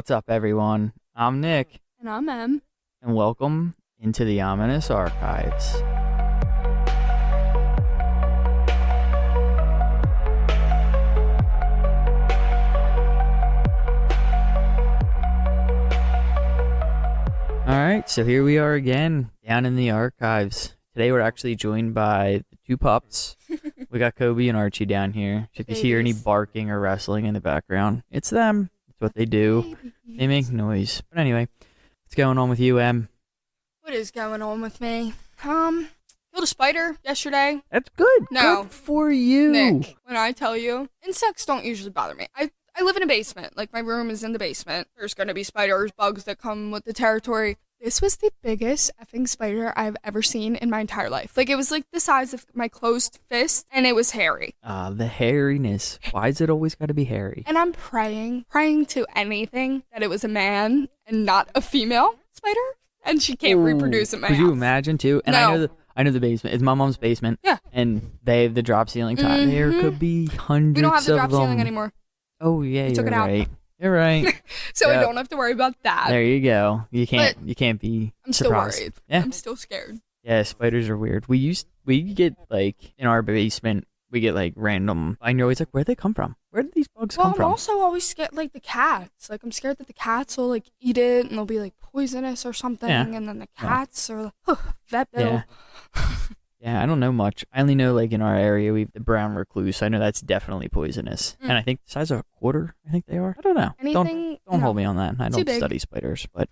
What's up, everyone? I'm Nick, And I'm Em. and welcome into the Ominous Archives. Alright, so here we are again, down in the archives. Today we're actually joined by the two pups. We got Coby and Archie down here. If you hear any barking or wrestling in the background, it's them. It's what they do. They make noise. But anyway, what's going on with you, Em? What is going on with me? Killed a spider yesterday. That's good. No. Good for you. Nick, when I tell you, insects don't usually bother me. I live in a basement. Like, my room is in the basement. There's gonna be spiders, bugs that come with the territory. This was the biggest effing spider I've ever seen in my entire life. Like, it was like the size of my closed fist, and it was hairy. The hairiness. Why is it always got to be hairy? And I'm praying to anything that it was a man and not a female spider, and she can't reproduce in my house. Could you imagine, too? And No. I know the basement. It's my mom's basement. Yeah. And they have the drop ceiling top. Mhm. There could be hundreds We don't have the of drop them. ceiling anymore, Oh, yeah, took you're it out. right. You're right. so Yeah. I don't have to worry about that. There you go. You can't be I'm still surprised. worried. Yeah. I'm still scared. Yeah, spiders are weird. We get, like, in our basement, we get, like, random, and you're always like, where'd they come from? Where did these bugs Well, come I'm from? also always scared, like, the cats. Like, I'm scared that the cats will, like, eat it, and they'll be, like, poisonous or something, Yeah. and then the cats are, vet bill. Yeah. Yeah, I don't know much. I only know, like, in our area, we have the brown recluse. I know that's definitely poisonous. And I think the size of a quarter, I think they are. I don't know. Anything, Don't hold me on that. I Too don't big. study spiders, but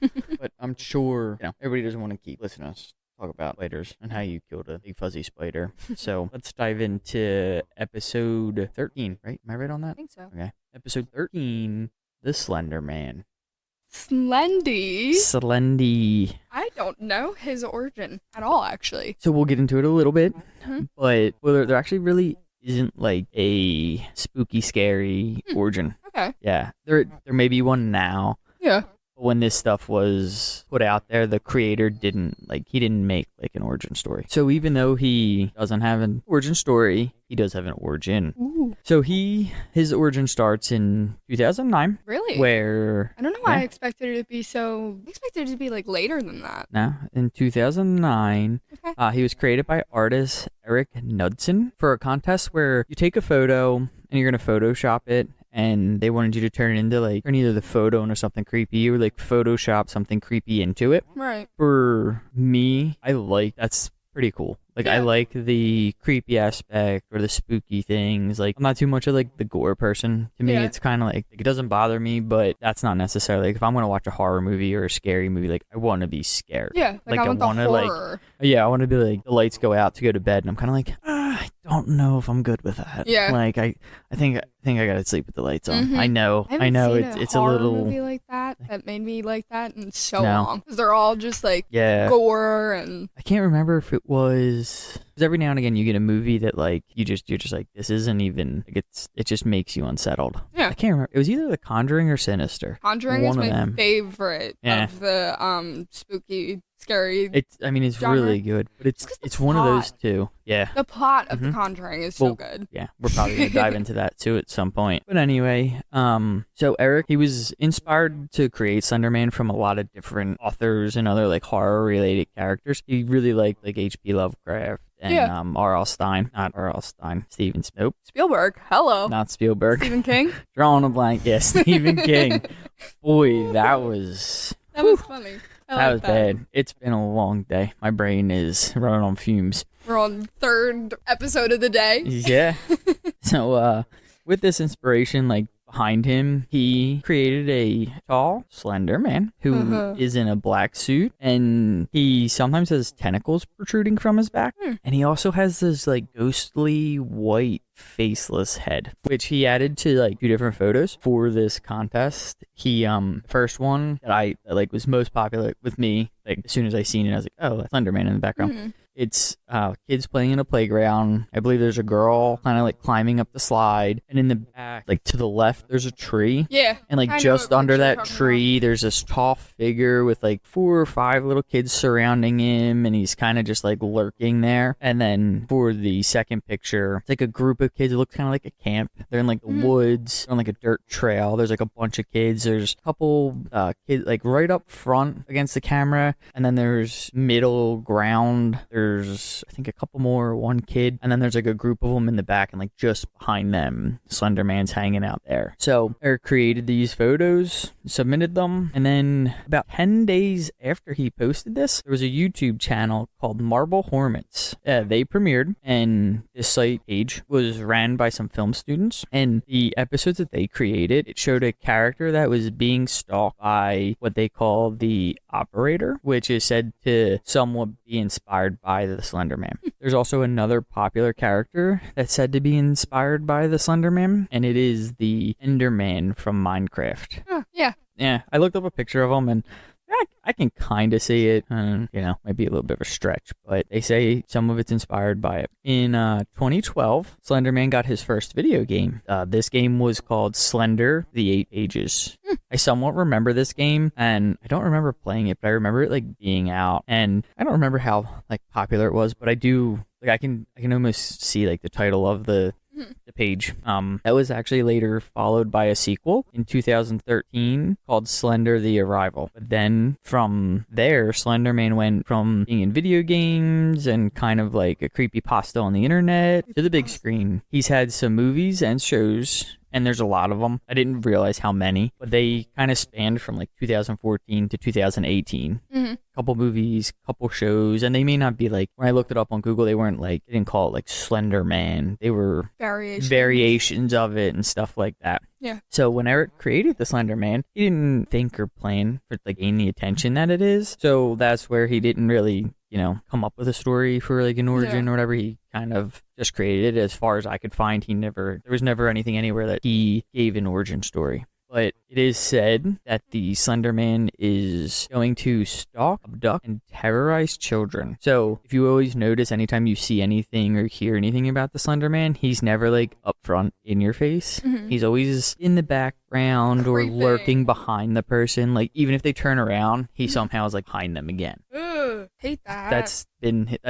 I'm sure, everybody doesn't want to keep listening to us talk about spiders and how you killed a big fuzzy spider. So let's dive into episode 13, right? Am I right on I that? think so. Okay. Episode 13, The Slenderman. Slendy. Slendy. I don't know his origin at all, actually. So we'll get into it a little bit, Mhm. but there actually really isn't like a spooky, scary origin. Okay. Yeah, there may be one now. Yeah. But when this stuff was put out there, the creator didn't make like an origin story. So even though he doesn't have an origin story, he does have an origin. Ooh. So his origin starts in 2009, Really? where I don't know why Yeah. I expected it to be so... I expected it to be, like, later than that. in 2009, Okay. he was created by artist Eric Knudsen for a contest where you take a photo and you're gonna Photoshop it. And they wanted you to turn either the photo into something creepy or like Photoshop something creepy into it. Right. For me, that's pretty cool. Like, I Yeah. like the creepy aspect or the spooky things. Like, I'm not too much of like the gore person. To me, Yeah. it's kind of like it doesn't bother me, but that's not necessarily like if I'm gonna watch a horror movie or a scary movie, like I want to be scared. Yeah. Like, Like, I I want the wanna, like, horror. Yeah, I want to be like the lights go out to go to bed, and I'm kind of like, I don't know if I'm good with that. Yeah. Like I think I gotta sleep with the lights on. Mhm. I know. I haven't seen It's a a horror little. movie like that made me like that in so No. long. Because they're all just like Yeah. gore and... I can't remember if it was. Because every now and again you get a movie that like you're just like, this isn't even like it just makes you unsettled. Yeah. I can't remember. It was either The Conjuring or Sinister. Conjuring One is of my them. favorite Yeah. of the scooky, scary... It's genre. really good, but It's 'cause the it's one of those plot. two. Yeah. The plot of Mhm. The Conjuring is so Well, good. Yeah, we're probably gonna dive into that too at some point. But anyway, so Eric, he was inspired to create Slenderman from a lot of different authors and other like horror related characters. He really liked like H.P. Lovecraft and Yeah. R.L. Stein, not R.L. Stein, Stephen. Nope, Spielberg, hello. not Spielberg. Stephen King. Drawing a blank. Yeah, Stephen King. Boy, that was That was funny. I that like was bad. It's been a long day. My brain is running on fumes. We're on third episode of the day. Yeah. So, with this inspiration, like, behind him, he created a tall, slender man who is in a black suit, and he sometimes has tentacles protruding from his back, and he also has this, like, ghostly white faceless head, which he added to, like, 2 different photos for this contest. He, first one that was most popular with me, like, as soon as I seen it, I was like, oh, that's Slenderman in the background. It's kids playing in a playground. I believe there's a girl kind of like climbing up the slide, and in the back, like to the left, there's a tree. Yeah. And like just under that tree, there's this tall figure with like 4 or 5 little kids surrounding him, and he's kind of just like lurking there. And then for the second picture, it's like a group of kids. It looks kind of like a camp. They're in like the woods on like a dirt trail. There's like a bunch of kids. There's a couple kids like right up front against the camera, and then there's middle ground. There's I think a couple more, one kid, and then there's like a group of them in the back, and like just behind them, Slender Man's hanging out there. So Eric created these photos, submitted them, and then about 10 days after he posted this, there was a YouTube channel called Marble Hormats. They premiered, and this site page was ran by some film students, and the episodes that they created, it showed a character that was being stalked by what they call the operator, which is said to somewhat be inspired by the Slender Man. There's also another popular character that's said to be inspired by the Slender Man, and it is the Enderman from Minecraft. Yeah. Yeah, I looked up a picture of him, and I can kind of see it. Might be a little bit of a stretch, but they say some of it's inspired by it. In 2012, Slenderman got his first video game. This game was called Slender: The 8 Ages. I somewhat remember this game, and I don't remember playing it, but I remember it like being out, and I don't remember how like popular it was, but I do like I can almost see like the title of the page. That was actually later followed by a sequel in 2013 called Slender: The Arrival. But then from there, Slenderman went from being in video games and kind of like a creepypasta on the internet to the big screen. He's had some movies and shows, and there's a lot of them. I didn't realize how many, but they kind of spanned from like 2014 to 2018. Couple movies, couple shows, and they may not be like, when I looked it up on Google, they didn't call it like Slender Man. They were variations of it and stuff like that. Yeah. So when Eric created the Slender Man, he didn't think or plan for like gain the attention that it is. So that's where he didn't really, come up with a story for like an origin or whatever. He kind of just created it. As far as I could find, there was never anything anywhere that he gave an origin story. But it is said that the Slender Man is going to stalk, abduct, and terrorize children. So if you always notice, anytime you see anything or hear anything about the Slender Man, he's never like up front in your face. He's always in the background or lurking behind the person. Like even if they turn around, he somehow is like behind them again. Hate that. That's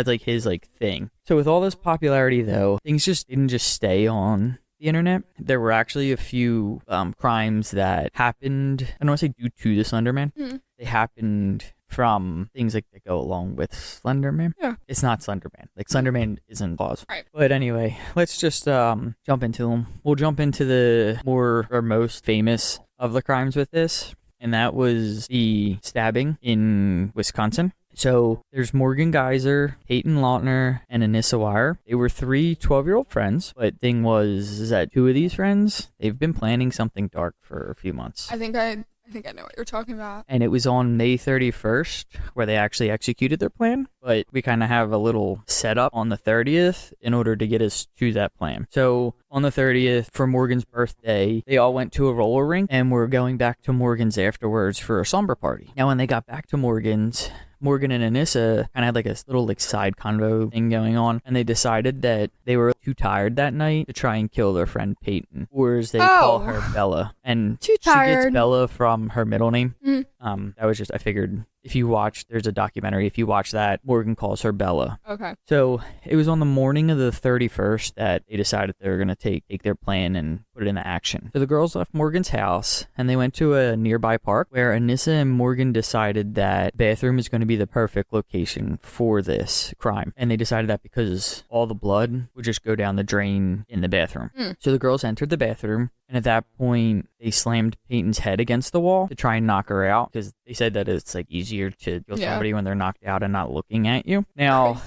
like his like thing. So with all this popularity though, things just didn't just stay on the internet. There were actually a few crimes that happened, I don't want to say due to the Slender Man. They happened from things like that go along with Slenderman. Yeah. It's not Slenderman. Like Slenderman isn't laws. Right. But anyway, let's just jump into them. We'll jump into the more or most famous of the crimes with this, and that was the stabbing in Wisconsin. So there's Morgan Geyser, Peyton Lautner, and Anissa Weier. They were 3 12-year-old friends, but thing was is that 2 of these friends, they've been planning something dark for a few months. I think I know what you're talking about. And it was on May 31st where they actually executed their plan, but we kind of have a little setup on the 30th in order to get us to that plan. So on the 30th, for Morgan's birthday, they all went to a roller rink and were going back to Morgan's afterwards for a slumber party. Now, when they got back to Morgan's, Morgan and Anissa kind of had like a little like side convo thing going on, and they decided that they were too tired that night to try and kill their friend Peyton, or as they call her, Bella. And too tired. She gets Bella from her middle name. That was just, I figured if you watch, there's a documentary, if you watch that, Morgan calls her Bella. Okay. So it was on the morning of the 31st that they decided they were going to take their plan and put it into action. So the girls left Morgan's house and they went to a nearby park where Anissa and Morgan decided that bathroom is going to be the perfect location for this crime. And they decided that because all the blood would just go down the drain in the bathroom. So the girls entered the bathroom, and at that point, they slammed Peyton's head against the wall to try and knock her out, because they said that it's like easier to kill somebody when they're knocked out and not looking at you. Now,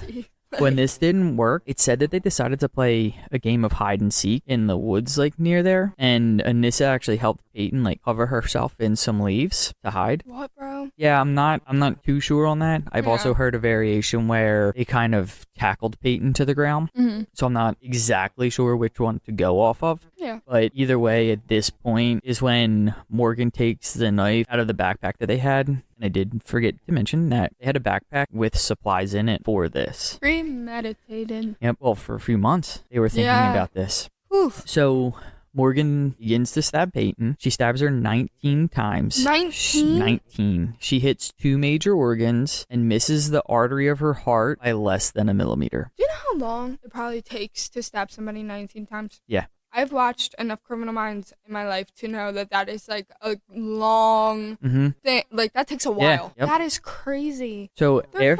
when this didn't work, it said that they decided to play a game of hide and seek in the woods like near there, and Anissa actually helped Peyton like cover herself in some leaves to hide. What, bro? though? Yeah, I'm not too sure on that. I've also heard a variation where they kind of tackled Peyton to the ground. So I'm not exactly sure which one to go off of. Yeah. But either way, at this point is when Morgan takes the knife out of the backpack that they had. And I did forget to mention that they had a backpack with supplies in it for this. Premeditated. Yep. Well, for a few months, they were thinking about this. Oof. So Morgan begins to stab Peyton. She stabs her 19 times. 19? 19. She hits 2 major organs and misses the artery of her heart by less than a millimeter. Do you know how long it probably takes to stab somebody 19 times? Yeah. I've watched enough Criminal Minds in my life to know that is like a long thing. Like, that takes a while. Yep. That is crazy. So They're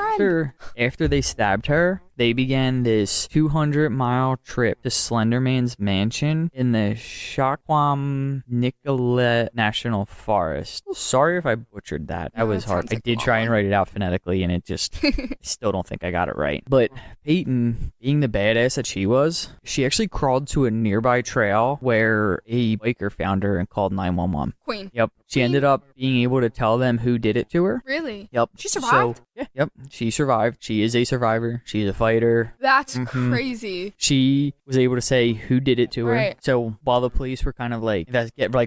after they stabbed her, they began this 200-mile trip to Slenderman's mansion in the Shaquam Nicolet National Forest. Sorry if I butchered that. That was hard. I did try and write it out phonetically, and it just, I still don't think I got it right. But Peyton, being the badass that she was, she actually crawled to a nearby trail where a biker found her and called 911. Queen. Yep. She ended up being able to tell them who did it to her. Really? Yep. She survived? So, yep. She survived. She is a survivor. She's a fighter. That's crazy. She was able to say who did it to her. Right. So while the police were kind of like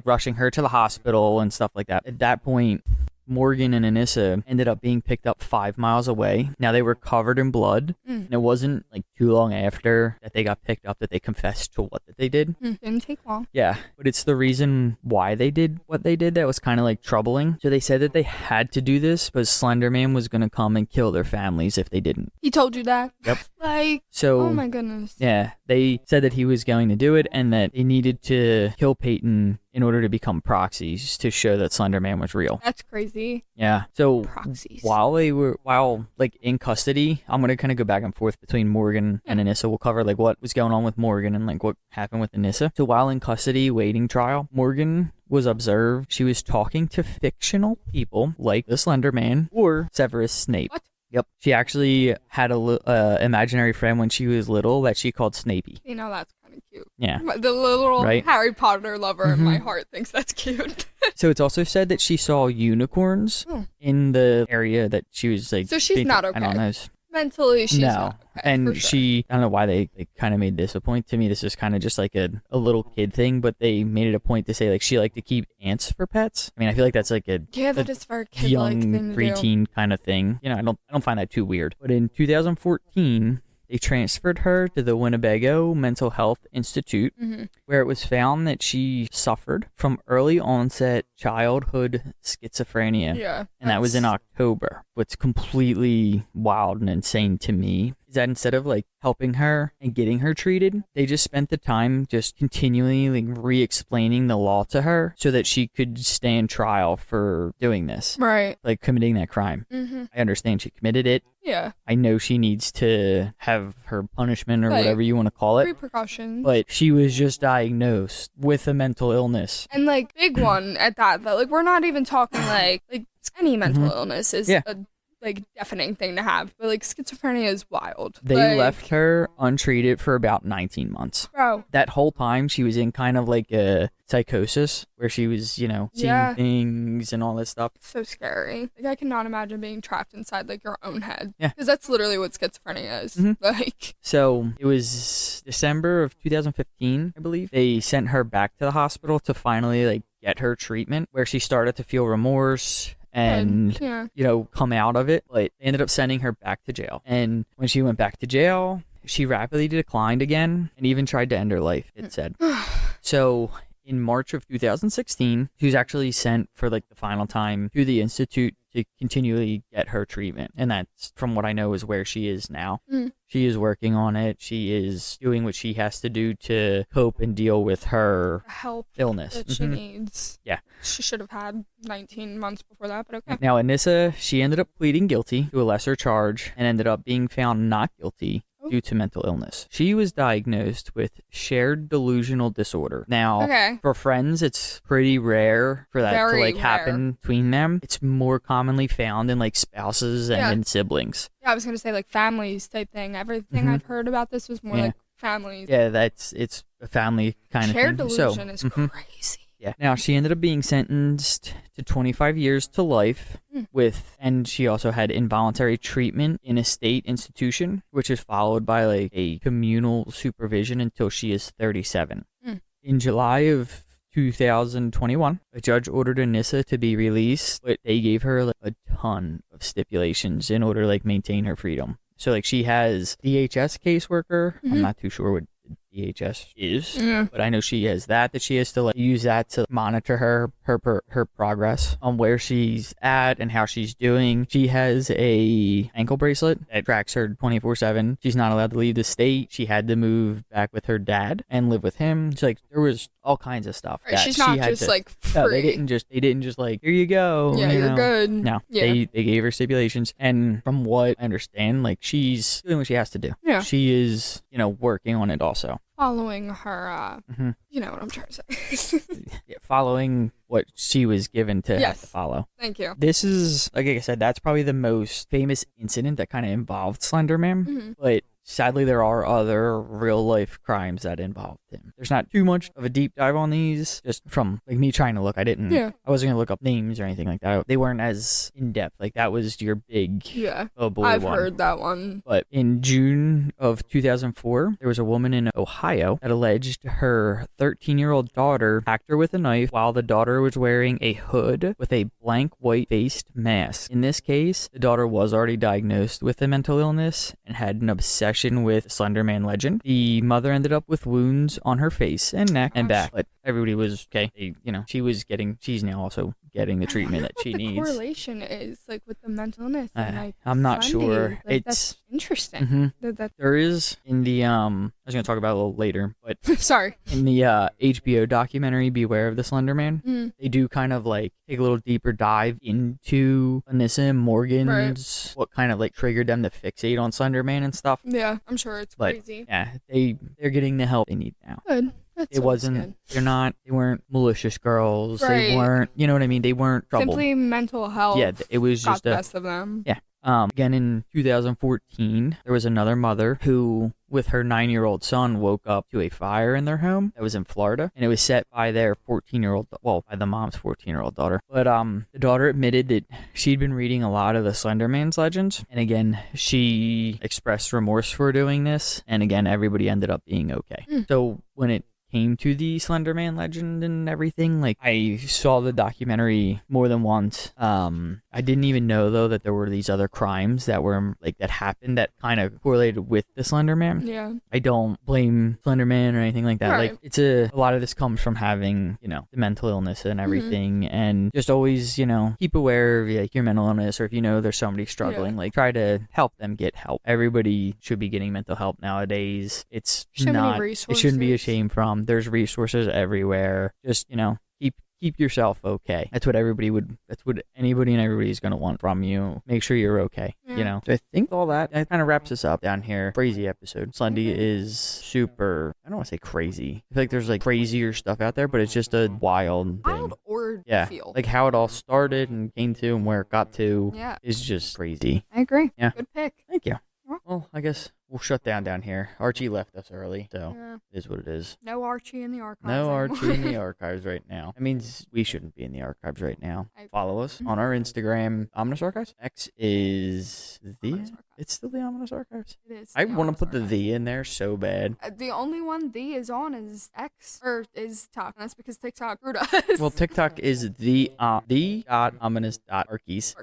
rushing her to the hospital and stuff like that, at that point, Morgan and Anissa ended up being picked up 5 miles away. Now, they were covered in blood, and it wasn't like too long after that they got picked up that they confessed to what that they did. Didn't take long. Yeah, but it's the reason why they did what they did that was kind of like troubling. So they said that they had to do this because Slenderman was going to come and kill their families if they didn't. He told you that? Yep. Like, so, oh my goodness. Yeah, they said that he was going to do it and that they needed to kill Peyton in order to become proxies to show that Slenderman was real. That's crazy. Yeah. So Proxies. while like in custody, I'm gonna kind of go back and forth between Morgan and Anissa. We'll cover like what was going on with Morgan and like what happened with Anissa. So while in custody waiting trial, Morgan was observed. She was talking to fictional people like the Slender Man or Severus Snape. What? Yep. She actually had a imaginary friend when she was little that she called Snapey. You know, that's kind of cute. Yeah. The little Right? Harry Potter lover in my heart thinks that's cute. So it's also said that she saw unicorns in the area that she was like. So she's not okay. I don't know. Mentally, she's not okay. And for sure. she, I don't know why they kind of made this a point. To me, this is kind of just like a little kid thing, but they made it a point to say like she liked to keep ants for pets. I mean, I feel like that's like a that is for a kid-like young thing to do. preteen kind of thing. You know, I don't find that too weird. But in 2014, they transferred her to the Winnebago Mental Health Institute, where it was found that she suffered from early onset childhood schizophrenia. Yeah. And that was in October. What's completely wild and insane to me is that instead of like helping her and getting her treated, they just spent the time just continually like re-explaining the law to her so that she could stand trial for doing this. Right. Like committing that crime. I understand she committed it. Yeah. I know she needs to have her punishment or Like, whatever you want to call it. Repercussions. But she was just diagnosed with a mental illness. And like big one at that. Like we're not even talking like any mental illness is a like deafening thing to have, but like schizophrenia is wild. They left her untreated for about 19 months. Bro. That whole time she was in kind of like a psychosis where she was, you know, seeing things and all this stuff. So scary. Like I cannot imagine being trapped inside like your own head. Yeah. Because that's literally what schizophrenia is. Like. So it was December of 2015, I believe. They sent her back to the hospital to finally like get her treatment where she started to feel remorse and you know, come out of it, but they ended up sending her back to jail. And when she went back to jail, she rapidly declined again and even tried to end her life, it said. So in March of 2016, she was actually sent for like the final time to the institute to continually get her treatment. And that's, from what I know, is where she is now. She is working on it. She is doing what she has to do to cope and deal with her help illness that she needs. Yeah. She should have had 19 months before that, but okay. Now, Anissa, she ended up pleading guilty to a lesser charge and ended up being found not guilty due to mental illness. She was diagnosed with shared delusional disorder. Now, for friends, it's pretty rare for that to like happen between them. It's more commonly found in like spouses and in siblings. Yeah, I was going to say like families type thing. Everything I've heard about this was more like families. Yeah, it's a family kind of thing. Shared delusion is crazy. Yeah. Now, she ended up being sentenced to 25 years to life and she also had involuntary treatment in a state institution, which is followed by like a communal supervision until she is 37. In July of 2021, a judge ordered Anissa to be released, but they gave her like a ton of stipulations in order to like maintain her freedom. So like she has DHS caseworker. I'm not too sure what DHS is, but I know she has that she has to like use that to monitor her progress on where she's at and how she's doing. She has a ankle bracelet that tracks her 24/7. She's not allowed to leave the state. She had to move back with her dad and live with him. It's like there was all kinds of stuff. Right, she's not just like free. No, they didn't just like, here you go. Yeah, you're good. No, they gave her stipulations, and from what I understand, like she's doing what she has to do. Yeah, she is, working on it also. Following her, you know what I'm trying to say. Yeah, following what she was given to have to follow. Thank you. This is, like I said, that's probably the most famous incident that kind of involved Slenderman, but sadly there are other real life crimes that involved him. There's not too much of a deep dive on these, just from like me trying to look. I wasn't gonna look up names or anything like that. They weren't as in depth. Like that was your big oh boy I've one. heard that one. But in June of 2004, there was a woman in Ohio that alleged her 13-year-old daughter attacked her with a knife while the daughter was wearing a hood with a blank white faced mask. In this case, the daughter was already diagnosed with a mental illness and had an obsession with the Slenderman legend. The mother ended up with wounds on her face and neck and back, but everybody was okay. She's now also getting the treatment that she needs. What the correlation is like with the mental illness and like I'm not sure. Like, that's interesting. There is in the I was gonna talk about it a little later, but sorry. In the HBO documentary Beware of the Slenderman, they do kind of like take a little deeper dive into Anissa and Morgan's what kind of like triggered them to fixate on Slenderman and stuff. Yeah, I'm sure it's crazy. Yeah, they're getting the help they need now. Good. That's good. They weren't malicious girls. Right. They weren't, you know what I mean? They weren't trouble. Simply mental health. Yeah, it was got just the best of them. Yeah. Again, in 2014, there was another mother who, with her 9-year-old son, woke up to a fire in their home that was in Florida, and it was set by their 14-year-old, by the mom's 14-year-old daughter. But the daughter admitted that she'd been reading a lot of the Slenderman's legends, and again, she expressed remorse for doing this, and again, everybody ended up being okay. So when it came to the Slenderman legend and everything, like I saw the documentary more than once. I didn't even know though that there were these other crimes that were like that happened that kind of correlated with the Slenderman. Yeah, I don't blame Slenderman or anything like that. Right. Like it's a lot of this comes from having the mental illness and everything, and just always keep aware of like your mental illness, or if there's somebody struggling, like try to help them get help. Everybody should be getting mental help nowadays. It's not. It shouldn't be a shame from. There's resources everywhere. Just keep yourself okay. That's what anybody and everybody is going to want from you. Make sure you're okay. So I think all that kind of wraps us up down here. Crazy episode. Slendy is super, I don't want to say crazy. I feel like there's like crazier stuff out there, but it's just a wild thing. Feel. Like how it all started and came to and where it got to is just crazy. I agree. Yeah. Good pick. Thank you. Well, I guess we'll shut down here. Archie left us early, so it is what it is. No Archie in the archives. No Archie in the archives right now. That means we shouldn't be in the archives right now. Follow us on our Instagram, Ominous Archives. X is it's still the Ominous Archives. It is. I want to put the in there so bad. The only one the is on is X or is TikTok. That's because TikTok screwed us. Well, TikTok is the.ominous.archies.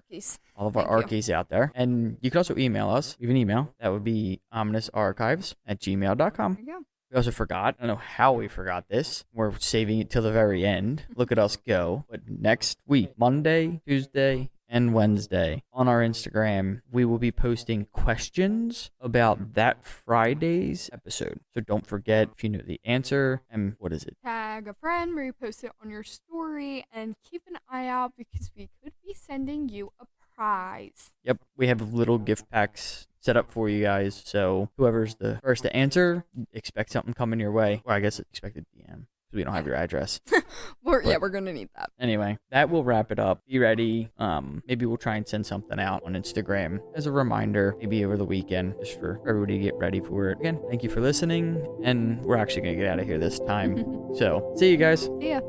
All of our archies out there. And you can also email us. We have an email. That would be ominousarchives@gmail.com. There you go. We also forgot. I don't know how we forgot this. We're saving it till the very end. Look at us go. But next week, Monday, Tuesday, and Wednesday, on our Instagram, we will be posting questions about that Friday's episode. So don't forget if you know the answer. And what is it? Tag a friend, repost it on your story, and keep an eye out because we could be sending you a prize. Yep, we have little gift packs set up for you guys. So whoever's the first to answer, expect something coming your way. Or I guess expect a DM because we don't have your address. We're going to need that. Anyway, that will wrap it up. Be ready. Maybe we'll try and send something out on Instagram as a reminder, maybe over the weekend, just for everybody to get ready for it. Again, thank you for listening, and we're actually going to get out of here this time. So, see you guys. See ya.